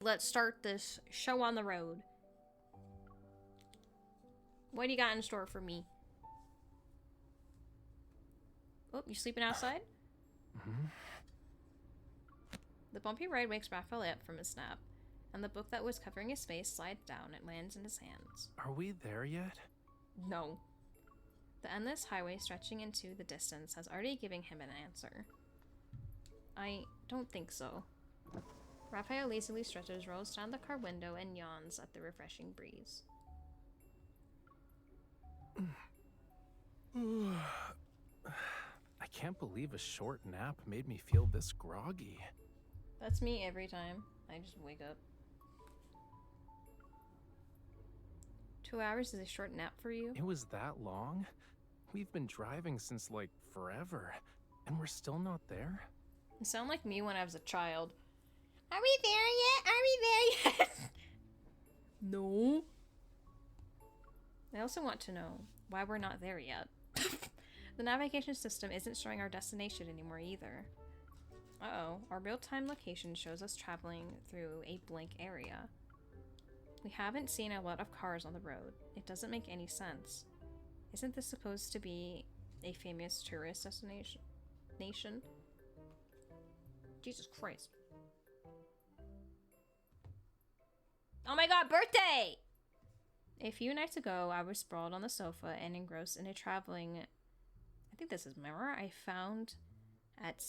Let's start this show on the road. What do you got in store for me? Oh, you sleeping outside? Mm-hmm. The bumpy ride wakes Raphael up from his nap, and the book that was covering his face slides down and lands in his hands. Are we there yet? No. The endless highway stretching into the distance has already given him an answer. I don't think so. Raphael lazily stretches, rolls down the car window, and yawns at the refreshing breeze. I can't believe a short nap made me feel this groggy. That's me every time. I just wake up. 2 hours is a short nap for you? It was that long? We've been driving since, like, forever, and we're still not there? You sound like me when I was a child. Are we there yet? Are we there yet? No. I also want to know why we're not there yet. The navigation system isn't showing our destination anymore either. Uh-oh, our real-time location shows us traveling through a blank area. We haven't seen a lot of cars on the road. It doesn't make any sense. Isn't this supposed to be a famous tourist destination? Jesus Christ. Oh my god, birthday! A few nights ago, I was sprawled on the sofa and engrossed in a traveling... I think this is memoir I found at a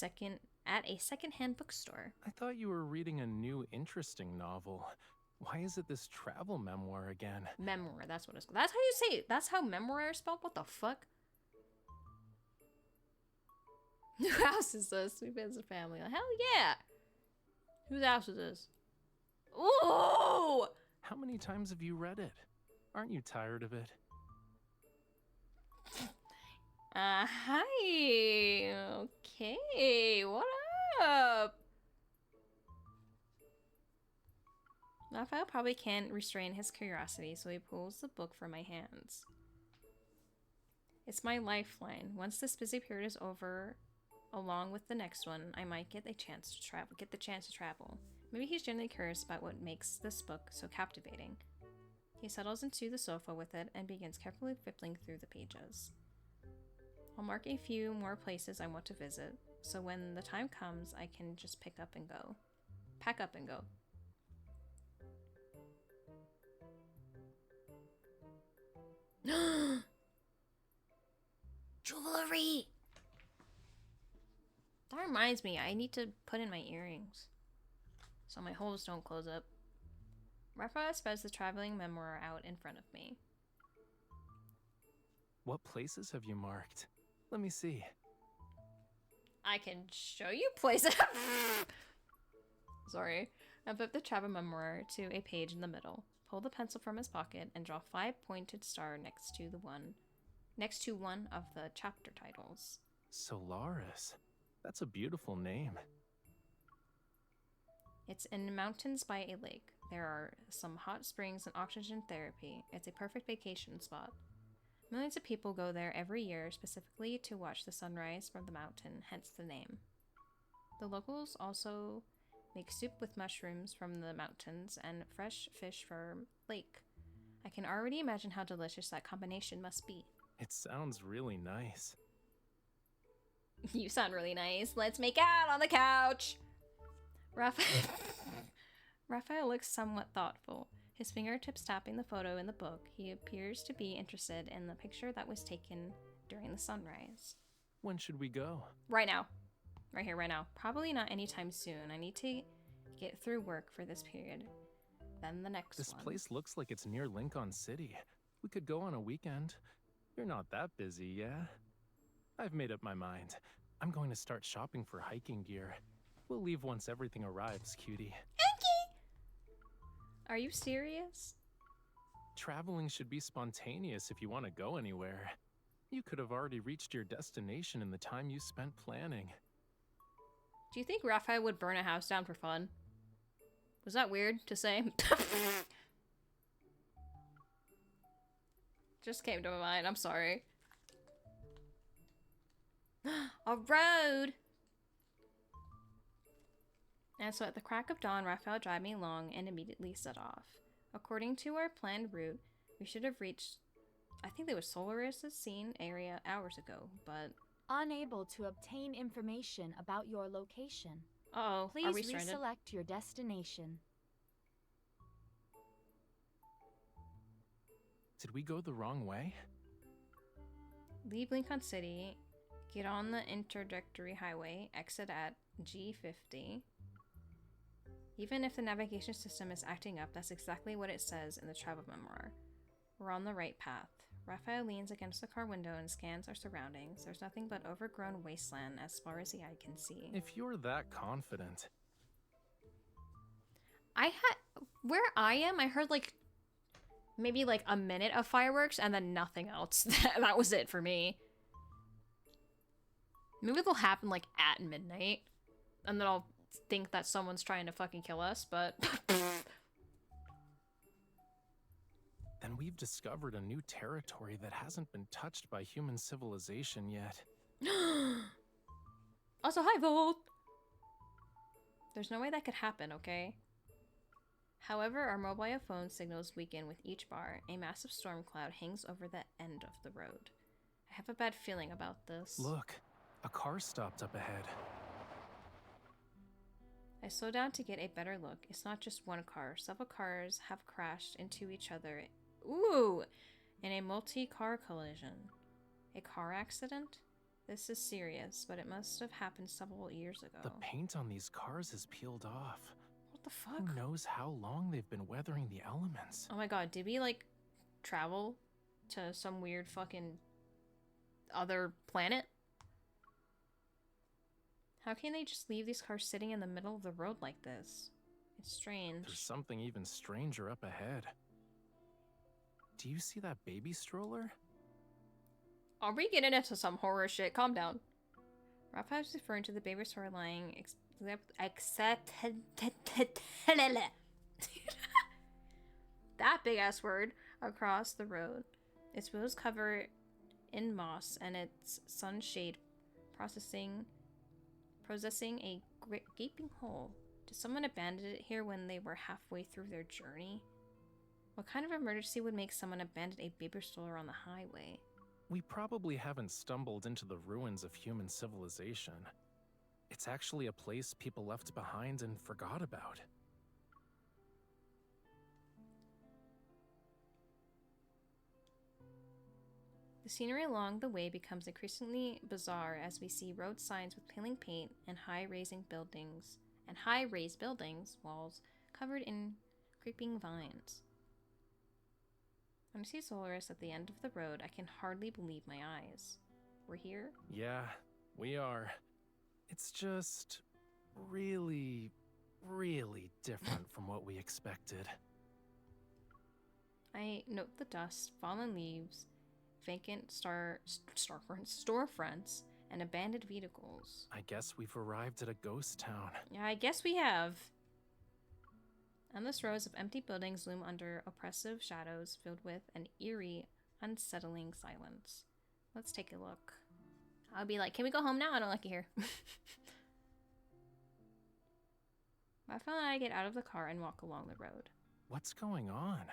second-hand bookstore. I thought you were reading a new interesting novel. Why is it this travel memoir again? Memoir, that's what it's called. That's how you say it. That's how memoir is spelled? What the fuck? Whose house is this? We've been as a family. Like, hell yeah! Whose house is this? Ooh! How many times have you read it? Aren't you tired of it? Hi. Okay, what up? Raphael probably can't restrain his curiosity, so he pulls the book from my hands. It's my lifeline. Once this busy period is over, along with the next one, I might get the chance to travel. Maybe he's genuinely curious about what makes this book so captivating. He settles into the sofa with it and begins carefully flipping through the pages. I'll mark a few more places I want to visit, so when the time comes, I can just pack up and go. Jewelry! That reminds me, I need to put in my earrings so my holes don't close up. Raphael spreads the traveling memoir out in front of me. What places have you marked? Let me see. I can show you places. Sorry. I flip the travel memoir to a page in the middle, pull the pencil from his pocket, and draw 5 pointed stars next to one of the chapter titles. Solaris. That's a beautiful name. It's in mountains by a lake. There are some hot springs and oxygen therapy. It's a perfect vacation spot. Millions of people go there every year specifically to watch the sunrise from the mountain, hence the name. The locals also make soup with mushrooms from the mountains and fresh fish from lake. I can already imagine how delicious that combination must be. It sounds really nice. You sound really nice. Let's make out on the couch! Raphael looks somewhat thoughtful. His fingertips tapping the photo in the book, he appears to be interested in the picture that was taken during the sunrise. When should we go? Right now. Right here, right now. Probably not anytime soon. I need to get through work for this period. Then the next one. This place looks like it's near Lincoln City. We could go on a weekend. You're not that busy, yeah? I've made up my mind. I'm going to start shopping for hiking gear. We'll leave once everything arrives, cutie. Okay! Are you serious? Traveling should be spontaneous if you want to go anywhere. You could have already reached your destination in the time you spent planning. Do you think Raphael would burn a house down for fun? Was that weird to say? Just came to my mind, I'm sorry. A road! And so at the crack of dawn, Raphael dragged me along and immediately set off. According to our planned route, we should have reached, I think it was Solaris' scene area hours ago, but... Unable to obtain information about your location. Uh-oh, are we Please stranded? reselect your destination. Did we go the wrong way? Leave Lincoln City, get on the interdictory highway, exit at G50. Even if the navigation system is acting up, that's exactly what it says in the travel memoir. We're on the right path. Raphael leans against the car window and scans our surroundings. There's nothing but overgrown wasteland as far as the eye can see. If you're that confident. Where I am, I heard maybe a minute of fireworks and then nothing else. That was it for me. Maybe they'll happen at midnight and then I'll think that someone's trying to fucking kill us, but... Then we've discovered a new territory that hasn't been touched by human civilization yet. Also, hi, Volt! There's no way that could happen, okay? However, our mobile phone signals weaken with each bar. A massive storm cloud hangs over the end of the road. I have a bad feeling about this. Look, a car stopped up ahead. I slow down to get a better look. It's not just one car. Several cars have crashed into each other. Ooh! In a multi-car collision. A car accident? This is serious, but it must have happened several years ago. The paint on these cars is peeled off. What the fuck? Who knows how long they've been weathering the elements? Oh my god, did we travel to some weird fucking other planet? How can they just leave these cars sitting in the middle of the road like this? It's strange. There's something even stranger up ahead. Do you see that baby stroller? Are we getting into some horror shit? Calm down. Raphael's referring to the baby stroller lying that big ass word across the road. Its wheels covered in moss and its sunshade possessing a gaping hole. Did someone abandon it here when they were halfway through their journey? What kind of emergency would make someone abandon a baby stroller on the highway? We probably haven't stumbled into the ruins of human civilization. It's actually a place people left behind and forgot about. The scenery along the way becomes increasingly bizarre as we see road signs with peeling paint and high-raised buildings walls covered in creeping vines. When I see Solaris at the end of the road, I can hardly believe my eyes. We're here? Yeah, we are. It's just really, really different from what we expected. I note the dust, fallen leaves, vacant storefronts, and abandoned vehicles. I guess we've arrived at a ghost town. Yeah, I guess we have. Endless rows of empty buildings loom under oppressive shadows filled with an eerie, unsettling silence. Let's take a look. I'll be like, can we go home now? I don't like it here. Raphael and I get out of the car and walk along the road. What's going on?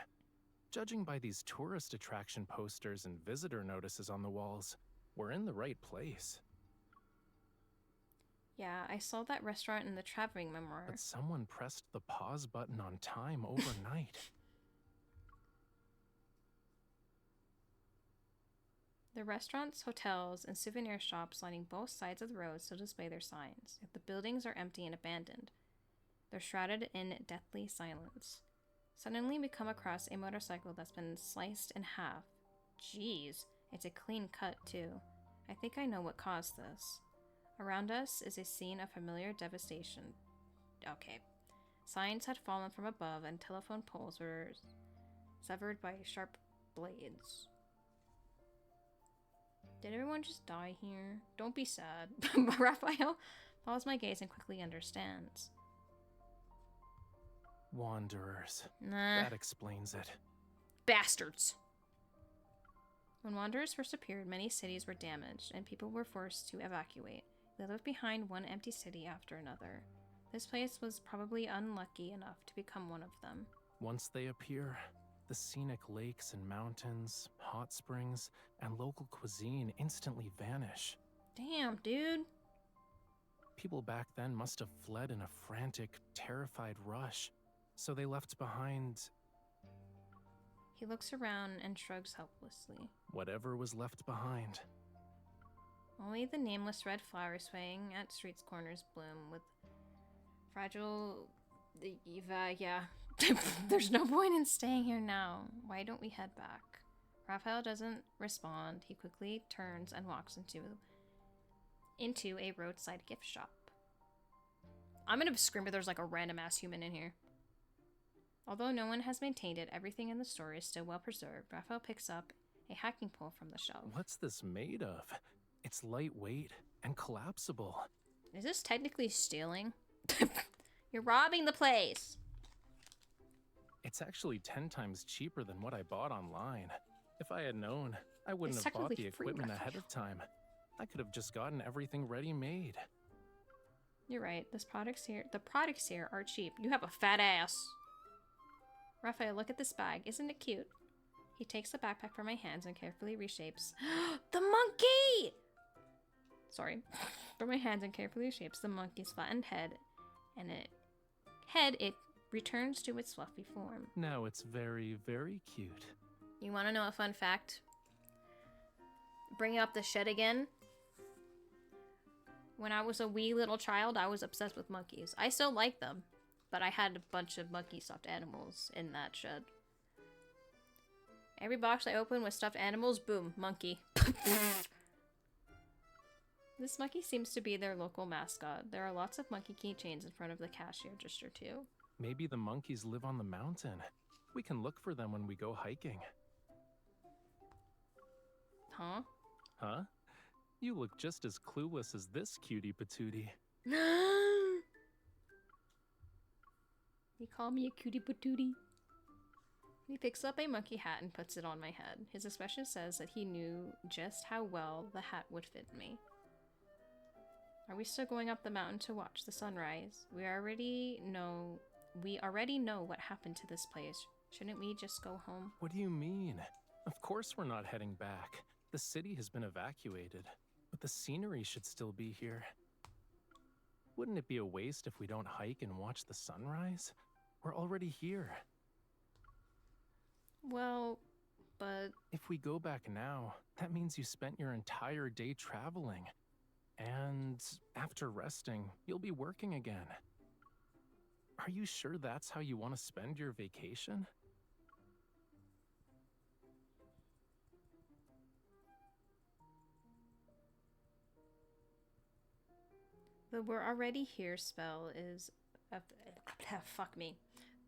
Judging by these tourist attraction posters and visitor notices on the walls, we're in the right place. Yeah, I saw that restaurant in the traveling memoir. But someone pressed the pause button on time overnight. The restaurants, hotels, and souvenir shops lining both sides of the road still display their signs, yet the buildings are empty and abandoned. They're shrouded in deathly silence. Suddenly we come across a motorcycle that's been sliced in half. Jeez, it's a clean cut too. I think I know what caused this. Around us is a scene of familiar devastation. Okay. Signs had fallen from above and telephone poles were severed by sharp blades. Did everyone just die here? Don't be sad. Raphael follows my gaze and quickly understands. Wanderers. Nah. That explains it. Bastards. When wanderers first appeared, many cities were damaged and people were forced to evacuate. They left behind one empty city after another. This place was probably unlucky enough to become one of them. Once they appear, the scenic lakes and mountains, hot springs, and local cuisine instantly vanish. Damn, dude. People back then must have fled in a frantic, terrified rush, so they left behind He looks around and shrugs helplessly. whatever was left behind. Only the nameless red flowers swaying at street's corners bloom with fragile... yeah. There's no point in staying here now. Why don't we head back? Raphael doesn't respond. He quickly turns and walks into a roadside gift shop. I'm gonna scream if there's like a random ass human in here. Although no one has maintained it, everything in the store is still well preserved. Raphael picks up a hacking pole from the shelf. What's this made of? It's lightweight and collapsible. Is this technically stealing? You're robbing the place. It's actually 10 times cheaper than what I bought online. If I had known, I wouldn't It's have bought technically the free, equipment ahead Raphael. of time. I could have just gotten everything ready-made. You're right. The products here are cheap. You have a fat ass. Raphael, look at this bag. Isn't it cute? He takes the backpack from my hands and carefully reshapes the monkey. Sorry. From my hands and carefully shapes the monkey's flattened head, and it returns to its fluffy form. Now it's very, very cute. You want to know a fun fact? Bringing up the shed again. When I was a wee little child, I was obsessed with monkeys. I still like them, but I had a bunch of monkey stuffed animals in that shed. Every box I opened with stuffed animals, boom, monkey. This monkey seems to be their local mascot. There are lots of monkey keychains in front of the cash register too. Maybe the monkeys live on the mountain. We can look for them when we go hiking. Huh? Huh? You look just as clueless as this cutie patootie. You call me a cutie patootie? He picks up a monkey hat and puts it on my head. His expression says that he knew just how well the hat would fit me. Are we still going up the mountain to watch the sunrise? We already know what happened to this place. Shouldn't we just go home? What do you mean? Of course we're not heading back. The city has been evacuated, but the scenery should still be here. Wouldn't it be a waste if we don't hike and watch the sunrise? We're already here. Well, but... If we go back now, that means you spent your entire day traveling. And after resting, you'll be working again. Are you sure that's how you want to spend your vacation? The "we're already here" spell is... fuck me.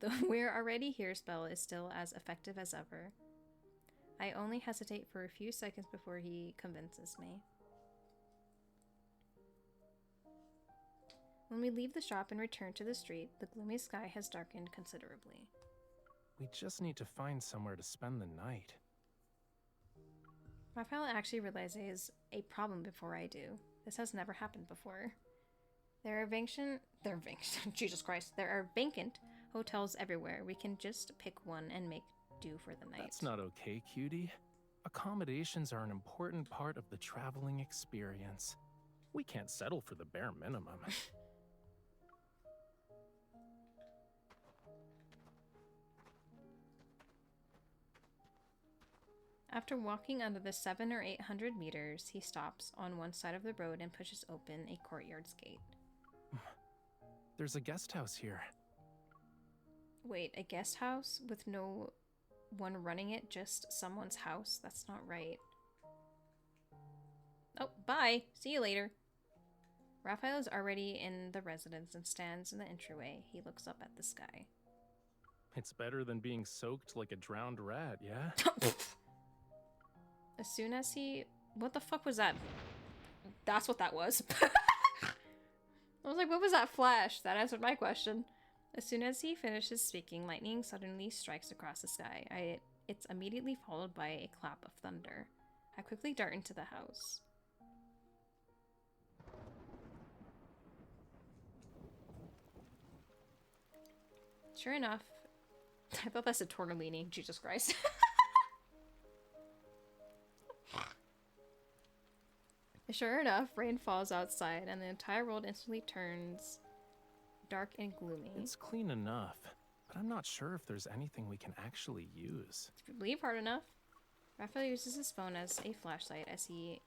The "we're already here" spell is still as effective as ever. I only hesitate for a few seconds before he convinces me. When we leave the shop and return to the street, the gloomy sky has darkened considerably. We just need to find somewhere to spend the night. Raphael actually realizes a problem before I do. This has never happened before. There are Jesus Christ. There are vacant hotels everywhere. We can just pick one and make do for the night. That's not okay, cutie. Accommodations are an important part of the traveling experience. We can't settle for the bare minimum. After walking under the 700 or 800 meters, he stops on one side of the road and pushes open a courtyard's gate. There's a guest house here. Wait, a guest house with no one running it, just someone's house? That's not right. Oh, bye. See you later. Raphael is already in the residence and stands in the entryway. He looks up at the sky. It's better than being soaked like a drowned rat, yeah? As soon as he... What the fuck was that? That's what that was. I was like, what was that flash? That answered my question. As soon as he finishes speaking, lightning suddenly strikes across the sky. It's immediately followed by a clap of thunder. I quickly dart into the house. Sure enough, I thought that's a tortellini. Jesus Christ. Sure enough, rain falls outside, and the entire world instantly turns dark and gloomy. It's clean enough, but I'm not sure if there's anything we can actually use. If you believe hard enough. Raphael uses his phone as a flashlight as he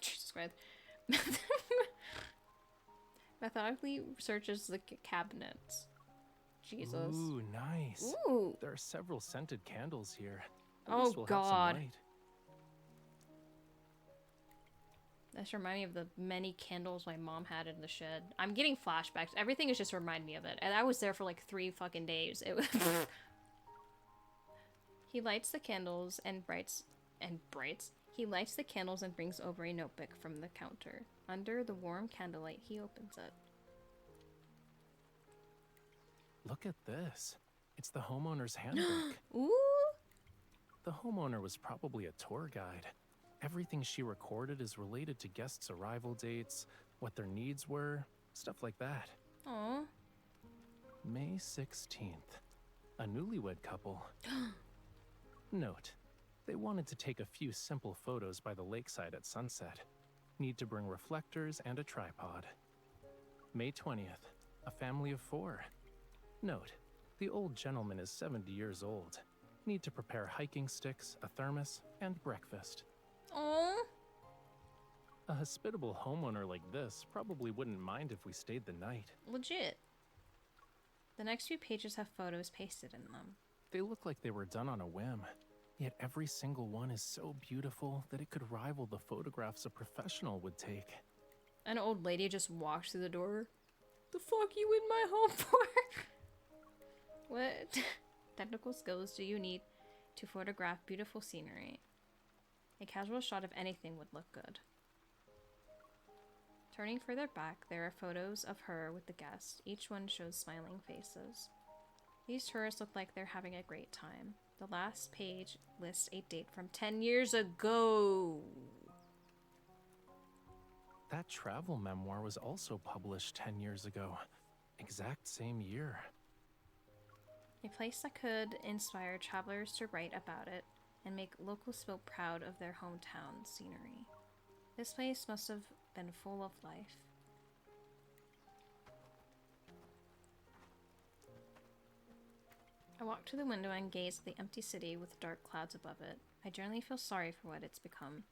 Jesus Christ. Methodically searches the cabinets. Jesus. Ooh, nice. Ooh. There are several scented candles here. At Oh, least we'll have some God. light. This reminds me of the many candles my mom had in the shed. I'm getting flashbacks. Everything is just reminding me of it. And I was there for like 3 fucking days. It was He lights the candles and He lights the candles and brings over a notebook from the counter. Under the warm candlelight, he opens it. Look at this. It's the homeowner's handbook. Ooh! The homeowner was probably a tour guide. Everything she recorded is related to guests' arrival dates, what their needs were, stuff like that. Aw. May 16th. A newlywed couple. Note. They wanted to take a few simple photos by the lakeside at sunset. Need to bring reflectors and a tripod. May 20th. A family of 4. Note. The old gentleman is 70 years old. Need to prepare hiking sticks, a thermos, and breakfast. Aw. A hospitable homeowner like this probably wouldn't mind if we stayed the night. Legit. The next few pages have photos pasted in them. They look like they were done on a whim. Yet every single one is so beautiful that it could rival the photographs a professional would take. An old lady just walks through the door. The fuck you in my home for? What technical skills do you need to photograph beautiful scenery? A casual shot of anything would look good. Turning further back, there are photos of her with the guests. Each one shows smiling faces. These tourists look like they're having a great time. The last page lists a date from 10 years ago. That travel memoir was also published 10 years ago. Exact same year. A place that could inspire travelers to write about it and make locals feel proud of their hometown scenery. This place must have been full of life. I walk to the window and gaze at the empty city with dark clouds above it. I generally feel sorry for what it's become.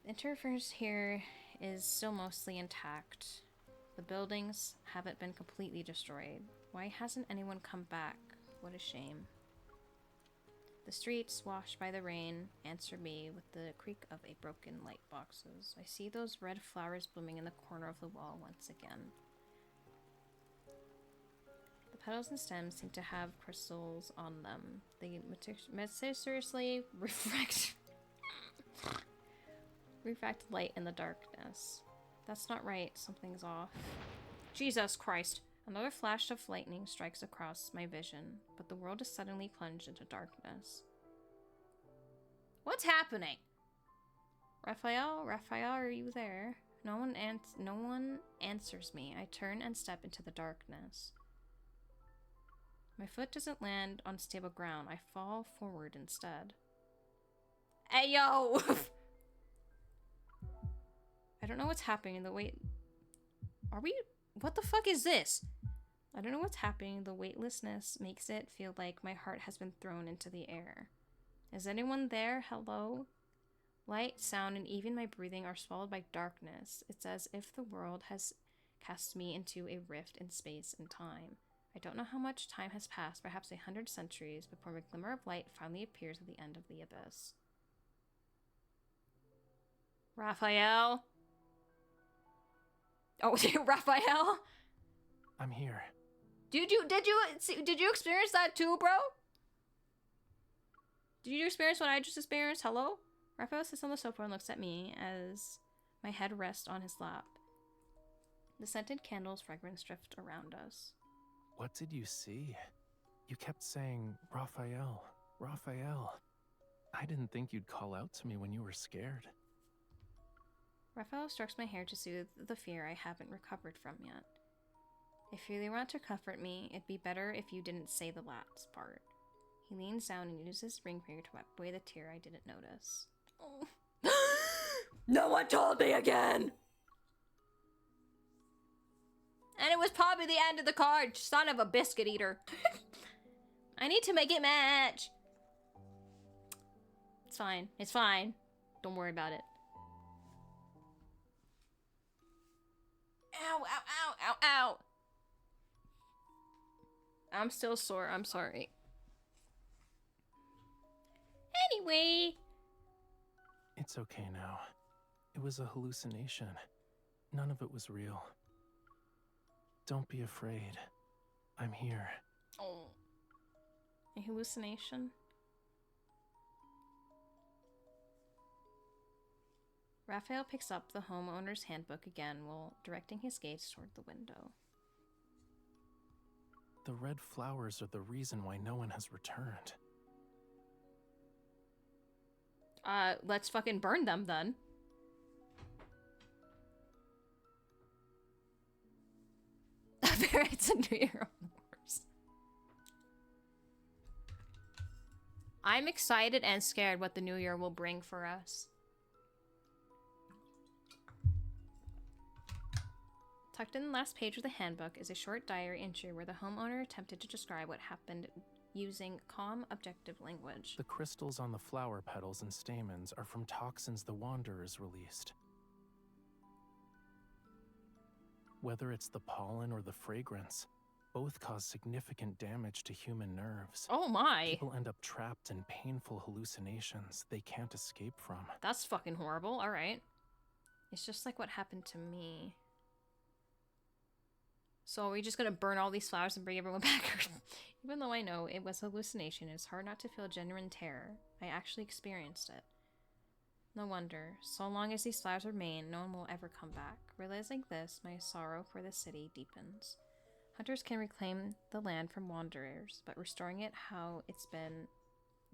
The interface here is still mostly intact. The buildings haven't been completely destroyed. Why hasn't anyone come back? What a shame. The streets, washed by the rain, answer me with the creak of a broken light boxes. I see those red flowers blooming in the corner of the wall once again. The petals and stems seem to have crystals on them. They mysteriously refract light in the darkness. That's not right. Something's off. Jesus Christ. Another flash of lightning strikes across my vision, but the world is suddenly plunged into darkness. What's happening? Raphael, are you there? No one answers me. I turn and step into the darkness. My foot doesn't land on stable ground. I fall forward instead. Hey, yo! I don't know what's happening. What the fuck is this? I don't know what's happening. The weightlessness makes it feel like my heart has been thrown into the air. Is anyone there? Hello? Light, sound, and even my breathing are swallowed by darkness. It's as if the world has cast me into a rift in space and time. I don't know how much time has passed, perhaps 100 centuries, before a glimmer of light finally appears at the end of the abyss. Raphael? Oh, Raphael? I'm here. Did you experience that too, bro? Did you experience what I just experienced? Hello? Raphael sits on the sofa and looks at me as my head rests on his lap. The scented candles' fragrance drift around us. What did you see? You kept saying, Raphael, Raphael. I didn't think you'd call out to me when you were scared. Raphael strokes my hair to soothe the fear I haven't recovered from yet. If you really want to comfort me, it'd be better if you didn't say the last part. He leans down and uses his ring finger to wipe away the tear I didn't notice. Oh. No one told me again! And it was probably the end of the card, son of a biscuit eater. I need to make it match. It's fine. It's fine. Don't worry about it. Ow, ow, ow, ow, ow. I'm still sore. I'm sorry. Anyway. It's okay now. It was a hallucination. None of it was real. Don't be afraid. I'm here. Oh. A hallucination? Raphael picks up the homeowner's handbook again while directing his gaze toward the window. The red flowers are the reason why no one has returned. Let's fucking burn them then. It's a New Year on the horse. I'm excited and scared what the new year will bring for us. Tucked in the last page of the handbook is a short diary entry where the homeowner attempted to describe what happened using calm, objective language. The crystals on the flower petals and stamens are from toxins the Wanderers released. Whether it's the pollen or the fragrance, both cause significant damage to human nerves. Oh my! People end up trapped in painful hallucinations they can't escape from. That's fucking horrible. Alright. It's just like what happened to me. So are we just gonna burn all these flowers and bring everyone back? Even though I know it was a hallucination, it's hard not to feel genuine terror. I actually experienced it. No wonder. So long as these flowers remain, no one will ever come back. Realizing this, my sorrow for the city deepens. Hunters can reclaim the land from wanderers, but restoring it how it's been...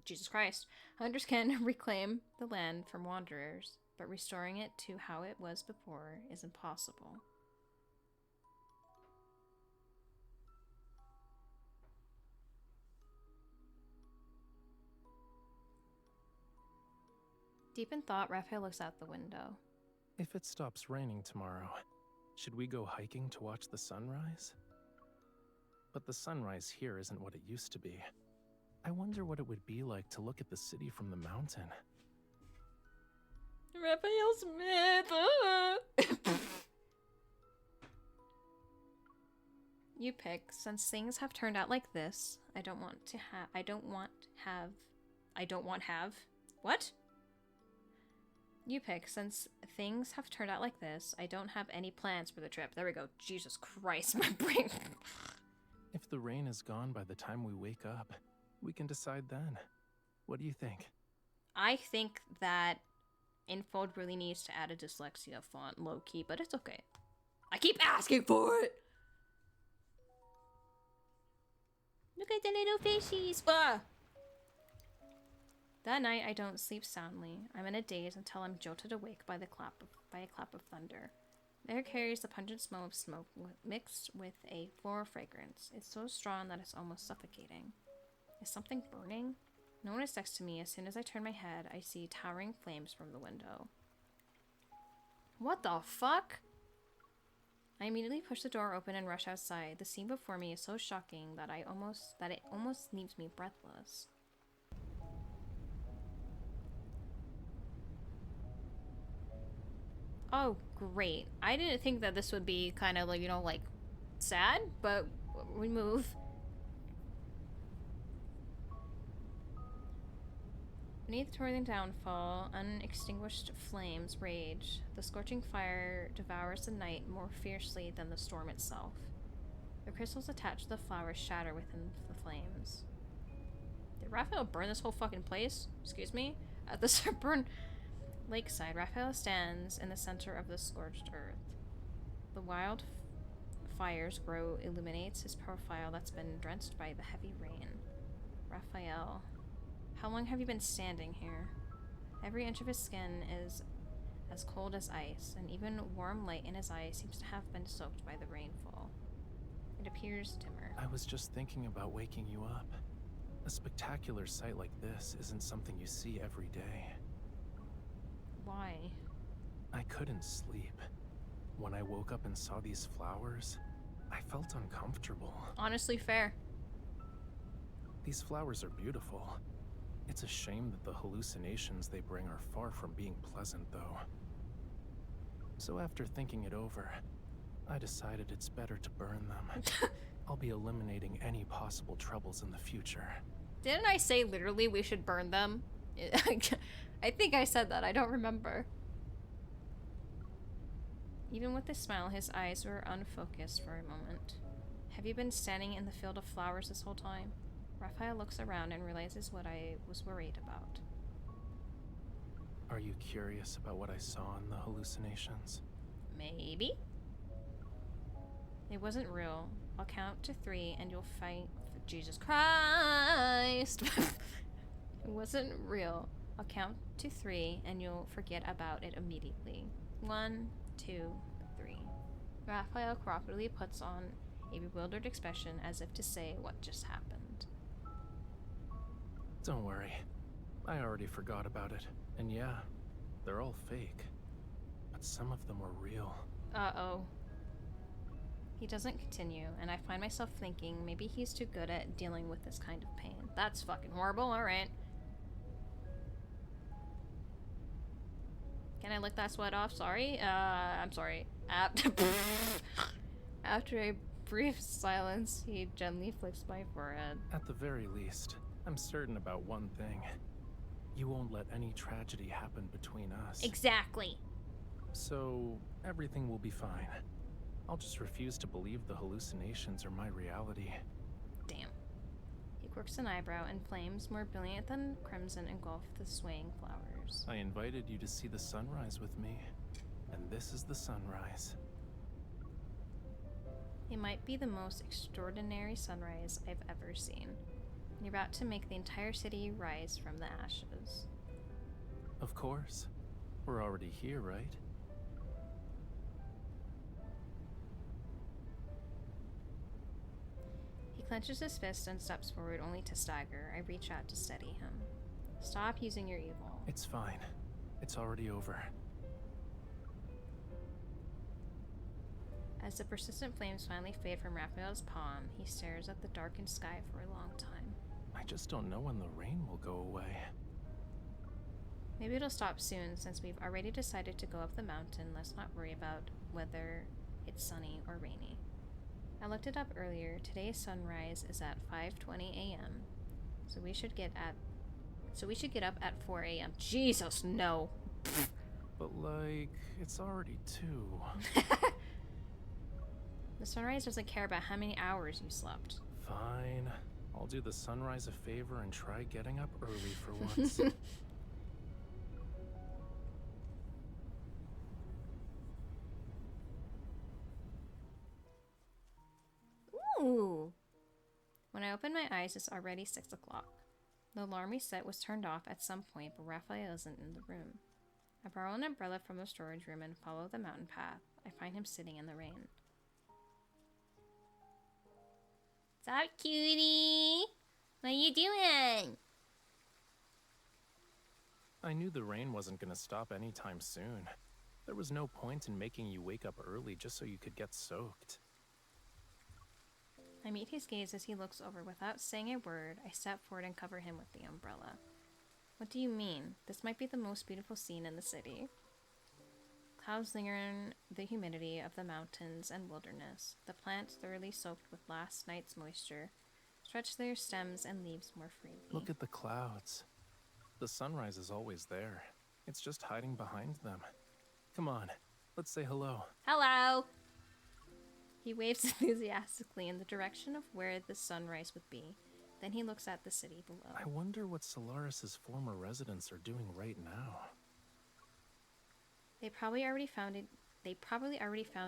Jesus Christ. Hunters can reclaim the land from wanderers, but restoring it to how it was before is impossible. Deep in thought, Raphael looks out the window. If it stops raining tomorrow, should we go hiking to watch the sunrise? But the sunrise here isn't what it used to be. I wonder what it would be like to look at the city from the mountain. Raphael Smith! You pick. Since things have turned out like this, I don't want have. What? You pick. Since things have turned out like this, I don't have any plans for the trip. There we go. Jesus Christ, my brain. If the rain is gone by the time we wake up, we can decide then. What do you think? I think that Infold really needs to add a dyslexia font low-key, but it's okay. I keep asking for it! Look at the little fishies! Ah! That night, I don't sleep soundly. I'm in a daze until I'm jolted awake by a clap of thunder. The air carries the pungent smell of smoke mixed with a floral fragrance. It's so strong that it's almost suffocating. Is something burning? No one is next to me. As soon as I turn my head, I see towering flames from the window. What the fuck? I immediately push the door open and rush outside. The scene before me is so shocking that it almost leaves me breathless. Oh, great. I didn't think that this would be kind of like, you know, like, sad, but we move. Beneath the twirling downfall, unextinguished flames rage. The scorching fire devours the night more fiercely than the storm itself. The crystals attached to the flowers shatter within the flames. Did Raphael burn this whole fucking place? Excuse me? At the suburban lakeside, Raphael stands in the center of the scorched earth. The wild fire's glow illuminates his profile that's been drenched by the heavy rain. Raphael, how long have you been standing here? Every inch of his skin is as cold as ice, and even warm light in his eyes seems to have been soaked by the rainfall. It appears dimmer. I was just thinking about waking you up. A spectacular sight like this isn't something you see every day. Why? I couldn't sleep. When I woke up and saw these flowers, I felt uncomfortable. Honestly, fair. These flowers are beautiful. It's a shame that the hallucinations they bring are far from being pleasant, though. So after thinking it over, I decided it's better to burn them. I'll be eliminating any possible troubles in the future. Didn't I say literally we should burn them? I think I said that. I don't remember. Even with his smile, his eyes were unfocused for a moment. Have you been standing in the field of flowers this whole time? Raphael looks around and realizes what I was worried about. Are you curious about what I saw in the hallucinations? Maybe? It wasn't real. I'll count to 3 and you'll fight for Jesus Christ. It wasn't real. I'll count to 3 and you'll forget about it immediately. 1, 2, 3. Raphael cooperatively puts on a bewildered expression as if to say what just happened. Don't worry. I already forgot about it. And yeah, they're all fake. But some of them were real. Uh-oh. He doesn't continue, and I find myself thinking maybe he's too good at dealing with this kind of pain. That's fucking horrible, alright. Can I lick that sweat off? Sorry? I'm sorry. After a brief silence, he gently flicks my forehead. At the very least, I'm certain about one thing. You won't let any tragedy happen between us. Exactly. So, everything will be fine. I'll just refuse to believe the hallucinations are my reality. Damn. He quirks an eyebrow, and flames more brilliant than crimson engulf the swaying flowers. I invited you to see the sunrise with me, and this is the sunrise. It might be the most extraordinary sunrise I've ever seen. You're about to make the entire city rise from the ashes. Of course. We're already here, right? He clenches his fist and steps forward only to stagger. I reach out to steady him. Stop using your evil. It's fine. It's already over. As the persistent flames finally fade from Raphael's palm, he stares at the darkened sky for a long time. I just don't know when the rain will go away. Maybe it'll stop soon, since we've already decided to go up the mountain. Let's not worry about whether it's sunny or rainy. I looked it up earlier. Today's sunrise is at 5:20 a.m. So we should get up at 4 a.m. Jesus, no. But it's already 2. The sunrise doesn't care about how many hours you slept. Fine. I'll do the sunrise a favor and try getting up early for once. Ooh. When I open my eyes, it's already 6 o'clock. The alarm we set was turned off at some point, but Raphael isn't in the room. I borrow an umbrella from the storage room and follow the mountain path. I find him sitting in the rain. What's up, cutie? What are you doing? I knew the rain wasn't gonna stop anytime soon. There was no point in making you wake up early just so you could get soaked. I meet his gaze as he looks over. Without saying a word, I step forward and cover him with the umbrella. What do you mean? This might be the most beautiful scene in the city. Clouds linger in the humidity of the mountains and wilderness. The plants, thoroughly soaked with last night's moisture, stretch their stems and leaves more freely. Look at the clouds. The sunrise is always there. It's just hiding behind them. Come on, let's say hello. Hello! He waves enthusiastically in the direction of where the sunrise would be. Then he looks at the city below. I wonder what Solaris's former residents are doing right now. They probably already found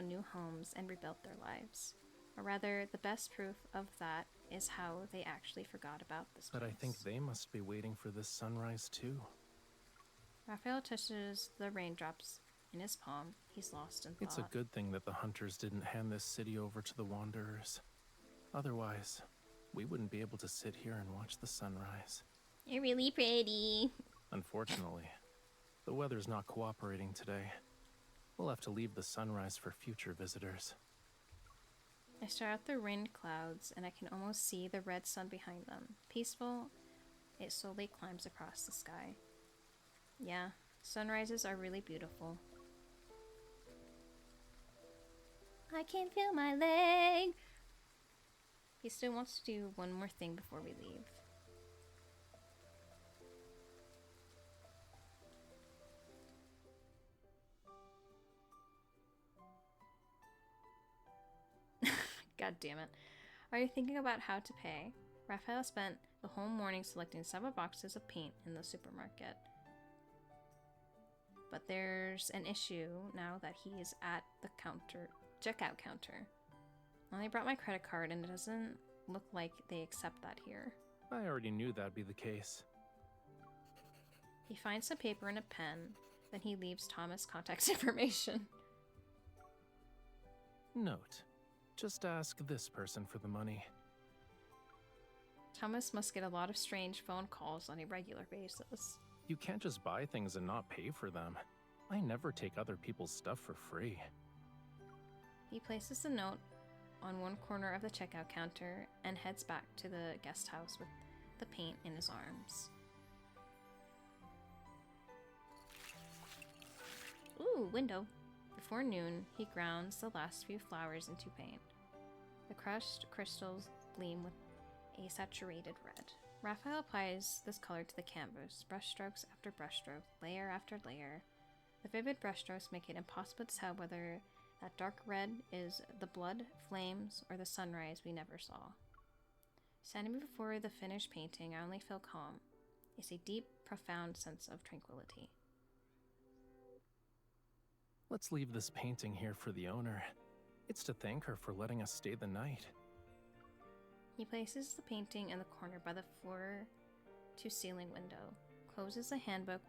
new homes and rebuilt their lives. Or rather, the best proof of that is how they actually forgot about this place. But I think they must be waiting for this sunrise too. Raphael touches the raindrops In his palm, he's lost in thought. It's a good thing that the hunters didn't hand this city over to the wanderers. Otherwise, we wouldn't be able to sit here and watch the sunrise. You're really pretty. Unfortunately, the weather's not cooperating today. We'll have to leave the sunrise for future visitors. I stare at the rain clouds, and I can almost see the red sun behind them. Peaceful, it slowly climbs across the sky. Yeah, sunrises are really beautiful. I can feel my leg! He still wants to do one more thing before we leave. God damn it. Are you thinking about how to pay? Raphael spent the whole morning selecting several boxes of paint in the supermarket. But there's an issue now that he's at the checkout counter. I only brought my credit card and it doesn't look like they accept that here. I already knew that'd be the case. He finds some paper and a pen, then he leaves Thomas' contact information. Note. Just ask this person for the money. Thomas must get a lot of strange phone calls on a regular basis. You can't just buy things and not pay for them. I never take other people's stuff for free. He places the note on one corner of the checkout counter and heads back to the guest house with the paint in his arms. Ooh, window. Before noon, he grounds the last few flowers into paint. The crushed crystals gleam with a saturated red. Raphael applies this color to the canvas, brushstrokes after brushstroke, layer after layer. The vivid brushstrokes make it impossible to tell whether that dark red is the blood, flames, or the sunrise we never saw. Standing before the finished painting, I only feel calm. It's a deep, profound sense of tranquility. Let's leave this painting here for the owner. It's to thank her for letting us stay the night. He places the painting in the corner by the floor-to-ceiling window, closes the handbook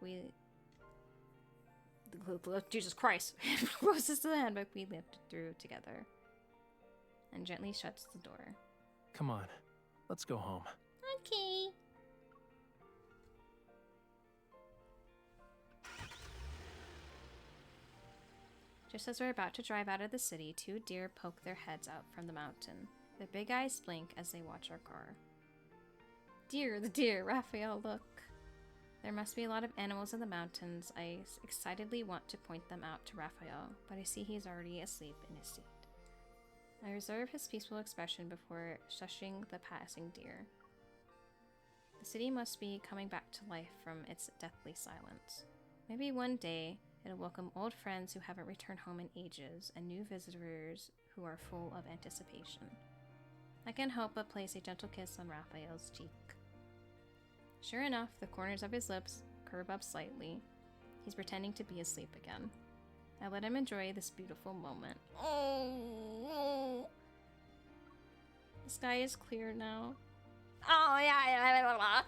Jesus Christ! Closes the handbook we lived through together, and gently shuts the door. Come on, let's go home. Okay. Just as we're about to drive out of the city, two deer poke their heads out from the mountain. Their big eyes blink as they watch our car. Deer, the deer! Raphael, look! There must be a lot of animals in the mountains. I excitedly want to point them out to Raphael, but I see he's already asleep in his seat. I reserve his peaceful expression before shushing the passing deer. The city must be coming back to life from its deathly silence. Maybe one day, it'll welcome old friends who haven't returned home in ages, and new visitors who are full of anticipation. I can't help but place a gentle kiss on Raphael's cheek. Sure enough, the corners of his lips curve up slightly. He's pretending to be asleep again. I let him enjoy this beautiful moment. Oh, the sky is clear now. Oh, yeah.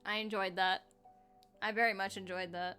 I enjoyed that. I very much enjoyed that.